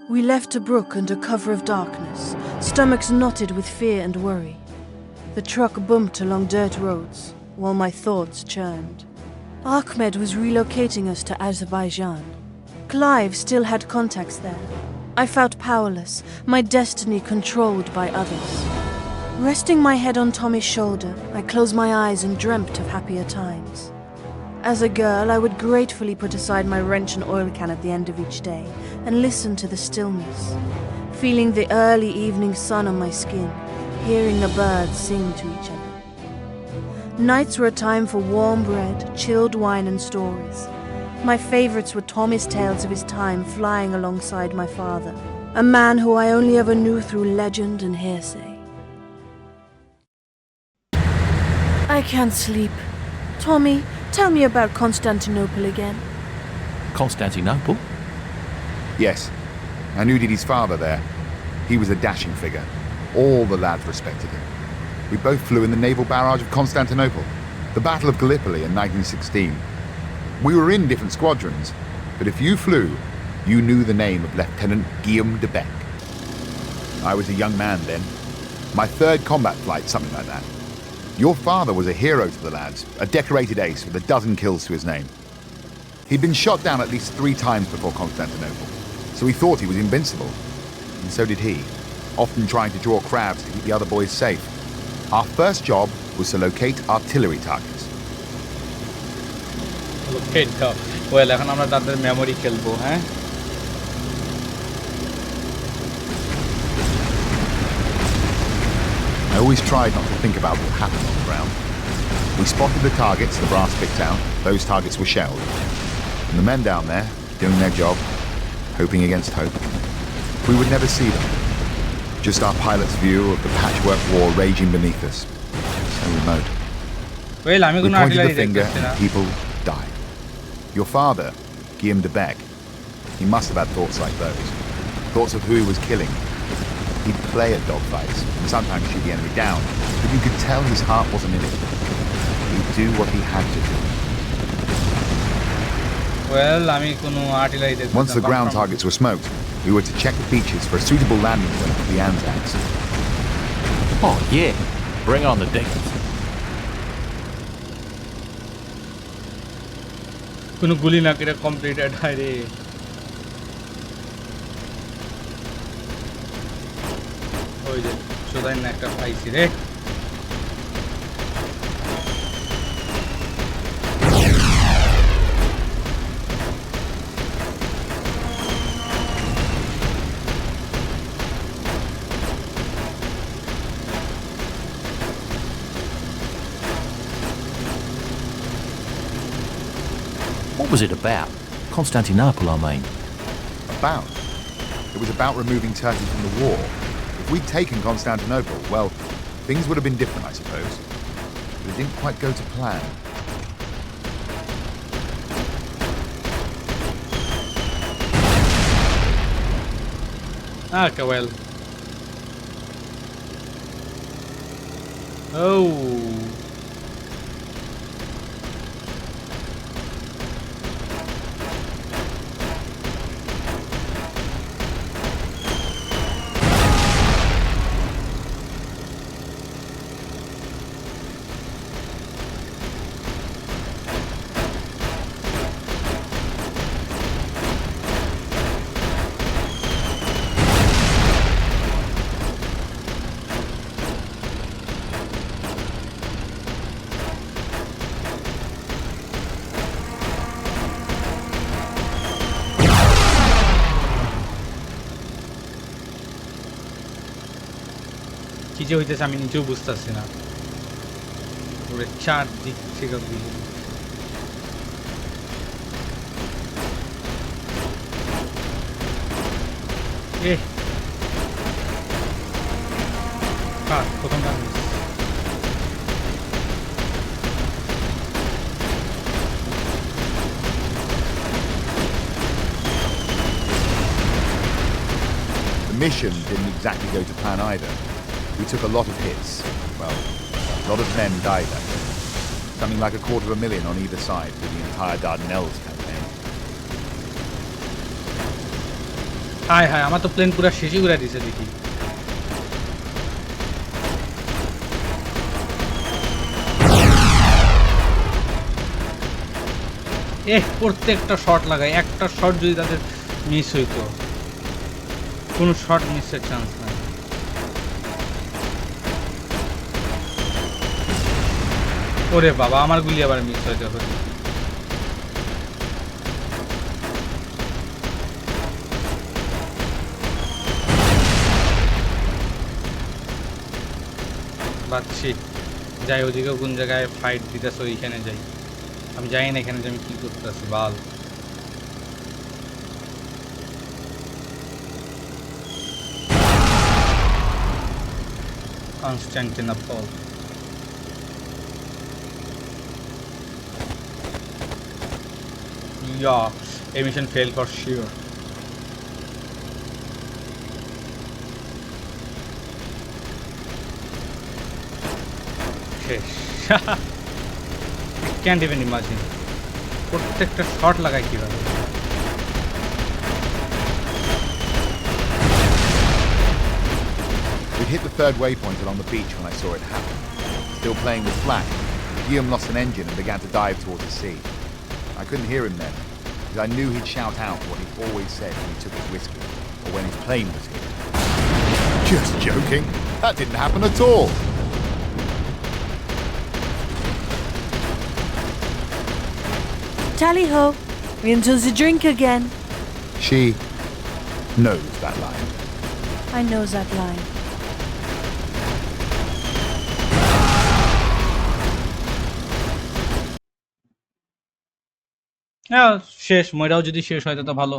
We left Tobruk under cover of darkness, stomachs knotted with fear and worry. The truck bumped along dirt roads, while my thoughts churned. Ahmed was relocating us to Azerbaijan. Clive still had contacts there. I felt powerless, my destiny controlled by others. Resting my head on Tommy's shoulder, I closed my eyes and dreamt of happier times. As a girl, I would gratefully put aside my wrench and oil can at the end of each day and listen to the stillness, feeling the early evening sun on my skin, hearing the birds sing to each other. Nights were a time for warm bread, chilled wine and stories. My favorites were Tommy's tales of his time flying alongside my father, a man who I only ever knew through legend and hearsay. I can't sleep. Tommy, tell me about Constantinople again. Constantinople? Yes. I knew Didi's father there. He was a dashing figure. All the lads respected him. We both flew in the naval barrage of Constantinople, the Battle of Gallipoli in 1916. We were in different squadrons, but if you flew, you knew the name of Lieutenant Guillaume de Bec. I was a young man then. My third combat flight, something like that. Your father was a hero to the lads, a decorated ace with a dozen kills to his name. He'd been shot down at least 3 times before Constantinople, so he thought he was invincible. And so did he, often trying to draw crabs to keep the other boys safe. Our first job was to locate artillery targets. Locate the... Well, এখন আমরা তাদের memory খেলবো, হ্যাঁ? I always tried not to think about what happened on the ground. We spotted the targets the brass picked out. Those targets were shelled. And the men down there, doing their job, hoping against hope. We would never see them. Just our pilot's view of the patchwork war raging beneath us. So remote. Well, we pointed the finger and people died. Your father, Guillaume de Bec, he must have had thoughts like those. Thoughts of who he was killing. He'd play at dogfights and sometimes shoot the enemy down, but you could tell his heart wasn't in it. He'd do what he had to do. Well, once the ground targets were smoked, we were to check the beaches for a suitable landing point for the Anzacs. Oh yeah, bring on the dickens. কোনো গুলি না করে completed হয় রে ওই যে সোদাই না একটা পাইছি রে What was it about? Constantinople, I mean. About? It was about removing Turkey from the war. If we'd taken Constantinople, well, things would have been different, I suppose. But it didn't quite go to plan. Okay, well. Oh. কি যে হইতেছে আমি নিজেও বুঝতেছি না পুরো চারদিক থেকে গুলি প্রথম ডান The mission didn't exactly go to plan either. We took a lot of hits. Well, a lot of men died that day. Something like 250,000 on either side through the entire Dardanelles campaign. হায় হায়, আমার তো plane পুরো শেষই করে দিছে দেখি। প্রত্যেকটা shot লাগায়, একটা শট যদি তাদের মিস হইতো, কোনো শট মিসের চান্স নাই। ওরে বাবা, আমার গুলি আবার মিস হয়ে যাবে। বাচ্ছি যাই, ওদিকে কোন জায়গায় ফাইট দিতেছে ওইখানে যাই। আমি জানি না এখানে যে আমি কি করতেছি বাল। Constantinople. Yeah, a mission failed for sure. Can't even imagine. প্রত্যেকটা শট লাগায় কিভাবে। We'd hit the third waypoint along the beach when I saw it happen. Still playing with Flash, Guillaume lost an engine and began to dive towards the sea. I couldn't hear him then, because I knew he'd shout out what he always said when he took his whiskey, or when his plane was hit. Just joking. That didn't happen at all. Tally-ho, we into the drink again. She knows that line. I know that line. শেষ, ময়রাও যদি শেষ হয় তো ভালো।